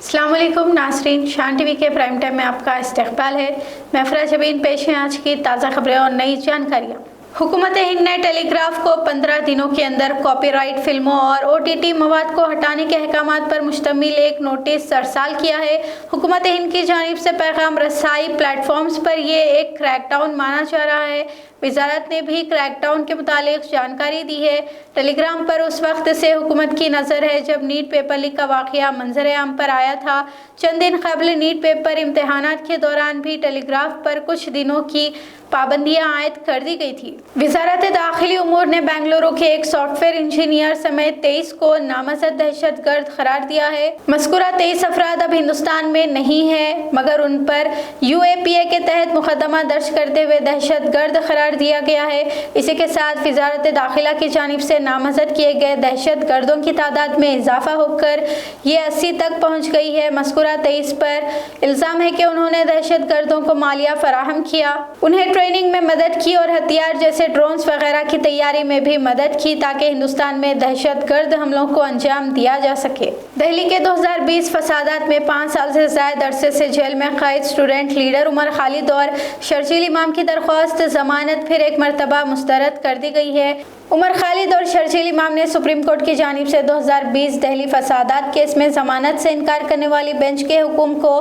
अस्सलाम वालेकुम नाज़रीन, शान टीवी के प्राइम टाइम में आपका इस्तकबाल है। मैं अफरा जबीन पेश है आज की ताज़ा खबरें और नई जानकारियाँ। हुकूमत हिंद ने टेलीग्राफ को 15 दिनों के अंदर कॉपीराइट फिल्मों और OTT मवाद को हटाने के अहकामात पर मुश्तमिल एक नोटिस अरसाल किया है। हुकूमत हिंद की जानिब से पैगाम रसाई प्लेटफॉर्म्स पर ये एक क्रैकडाउन माना जा रहा है। वजारत ने भी क्रैकडाउन के मुतालिक जानकारी दी है। टेलीग्राम पर उस वक्त से हुकूमत की नज़र है जब नीट पेपर लीक का वाक़या मंजर आम पर आया था। चंद दिन कबल नीट पेपर इम्तहानात के दौरान भी टेलीग्राफ पर कुछ दिनों की पाबंदियां आयद कर दी गई थी। वजारत दाखिली उमूर ने बेंगलुरु के एक सॉफ्टवेयर इंजीनियर समेत 23 को नामजद दहशतगर्द करार दिया है। मज़कूरा 23 अफराद अब हिंदुस्तान में नहीं है, मगर उन पर UAPA के तहत मुकदमा दर्ज करते हुए दहशतगर्द करार दिया गया है। इसी के साथ वजारत दाखिला की जानिब से नामजद किए गए दहशतगर्दों की तादाद में इजाफा होकर ये 80 तक पहुँच गई है। मज़कूरा 23 पर इल्ज़ाम है कि उन्होंने दहशतगर्दों को मालिया फराहम किया, उन्हें ट्रेनिंग में मदद की और हथियार जैसे ड्रोन्स वगैरह की तैयारी में भी मदद की ताकि हिंदुस्तान में दहशतगर्द हमलों को अंजाम दिया जा सके। दिल्ली के 2020 फसादात में 5 साल से ज़ायद अरसे से जेल में कैद स्टूडेंट लीडर उमर खालिद और शर्जील इमाम की दरख्वास्त जमानत फिर एक मरतबा मुस्तरद कर दी गई है। उमर खालिद और शर्जील इमाम ने सुप्रीम कोर्ट की जानिब से 2020 दिल्ली फसादात केस में जमानत से इनकार करने वाली बेंच के हुक्म को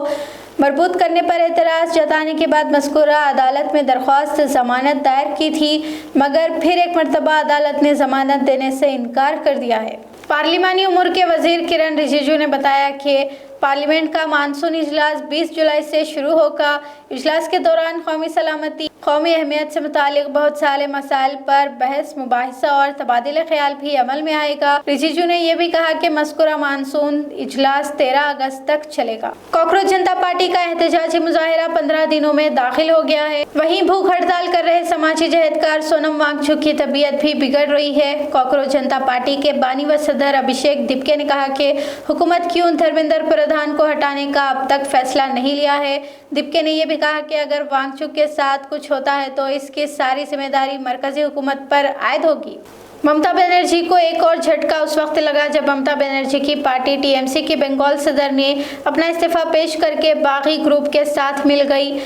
मरबूत करने पर एतराज़ जताने के बाद मज़कूरा अदालत में दरख्वास्त ज़मानत दायर की थी, मगर फिर एक मरतबा अदालत ने ज़मानत देने से इनकार कर दिया है। पार्लिमानी उमूर के वज़ीर किरण रिजिजू ने बताया कि पार्लियामेंट का मानसून इजलास 20 जुलाई से शुरू होगा। इजलास के दौरान कौमी सलामती, कौमी अहमियत से मुतालिक बहुत सारे मसाइल पर बहस, मुबाहिसा और तबादिले ख्याल भी अमल में आएगा। रिजिजू ने यह भी कहा कि मज़कूरा मानसून इजलास 13 अगस्त तक चलेगा। कॉकरोच जनता पार्टी का एहतजाजी मुजाहिरा 15 दिनों में दाखिल हो गया है। वहीं भूख हड़ताल कर रहे समाजी जहदकार सोनम वांगचुक की तबीयत भी बिगड़ रही है। कॉकरोच जनता पार्टी के बानी व सदर अभिषेक दिपके ने कहा कि हुकूमत क्यों धर्मेंद्र प्रधान को हटाने का अब तक फैसला नहीं लिया है। दिपके ने यह भी कहा कि अगर वांगचुक के साथ कुछ होता है तो इसकी सारी जिम्मेदारी मरकजी हुकूमत पर आयद होगी। ममता बनर्जी को एक और झटका उस वक्त लगा जब ममता बनर्जी की पार्टी TMC की बंगाल सदर ने अपना इस्तीफा पेश करके बागी ग्रुप के साथ मिल गई।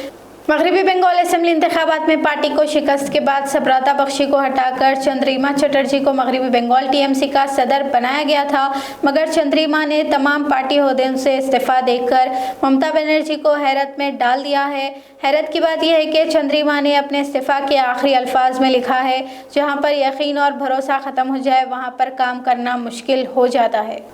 मगरबी बंगाल असेंबली इंतखाबात में पार्टी को शिकस्त के बाद सबराता बख्शी को हटाकर चंद्रिमा चटर्जी को मगरबी बंगाल TMC का सदर बनाया गया था, मगर चंद्रिमा ने तमाम पार्टी ओहदों से इस्तीफा देकर ममता बनर्जी को हैरत में डाल दिया है। हैरत की बात यह है कि चंद्रिमा ने अपने इस्तीफा के आखिरी अल्फाज में लिखा है, जहां पर यकीन और भरोसा ख़त्म हो जाए वहां पर काम करना मुश्किल हो जाता है।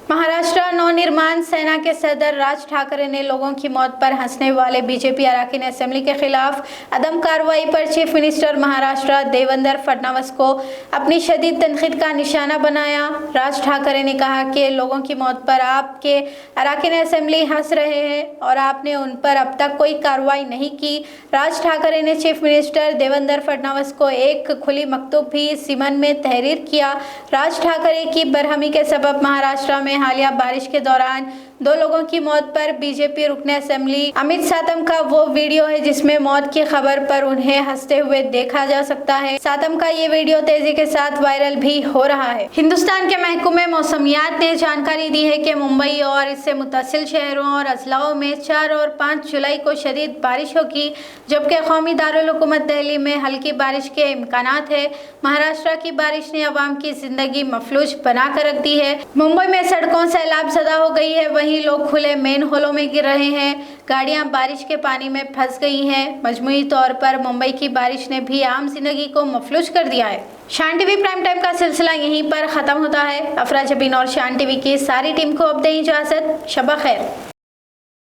महाराष्ट्र नवनिर्माण सेना के सदर राज ठाकरे ने लोगों की मौत पर हंसने वाले BJP अरकान असेंबली के खिलाफ अदम कार्रवाई पर चीफ मिनिस्टर महाराष्ट्र देवेंद्र फडणवीस को अपनी शदीद तनकीद का निशाना बनाया। राज ठाकरे ने कहा कि लोगों की मौत पर आपके अरकान असेंबली हंस रहे हैं और आपने उन पर अब तक कोई कार्रवाई नहीं की। राज ठाकरे ने चीफ मिनिस्टर देवेंद्र फडणवीस को एक खुली मकतूब भी सिमन में तहरीर किया। राज ठाकरे की बरहमी के सबब महाराष्ट्र में हालिया बारिश के दौरान 2 लोगों की मौत पर BJP रुकन असेंबली अमित सातम का वो वीडियो है जिसमें मौत की खबर पर उन्हें हंसते हुए देखा जा सकता है। सातम का ये वीडियो तेजी के साथ वायरल भी हो रहा है। हिंदुस्तान के महकमे मौसमियात ने जानकारी दी है कि मुंबई और इससे मुतसिल शहरों और अजलाओं में 4 और 5 जुलाई को शदीद बारिश होगी, जबकि कौमी दारुल हुकूमत दिल्ली में हल्की बारिश के इम्कानात है। महाराष्ट्र की बारिश ने अवाम की जिंदगी मफलूज बना कर रख दी है। मुंबई में सड़कों सैलाब ज़दा हो गई है, वहीं लोग खुले मेन होलों में गिर रहे हैं। गाड़ियां बारिश के पानी में फंस गई हैं। मजमूई तौर पर मुंबई की बारिश ने भी आम जिंदगी को मफलूज कर दिया है। शान टीवी प्राइम टाइम का सिलसिला यहीं पर ख़त्म होता है। अफरा जबीन और शान टीवी की सारी टीम को अब दें इजाज़त। शब खैर।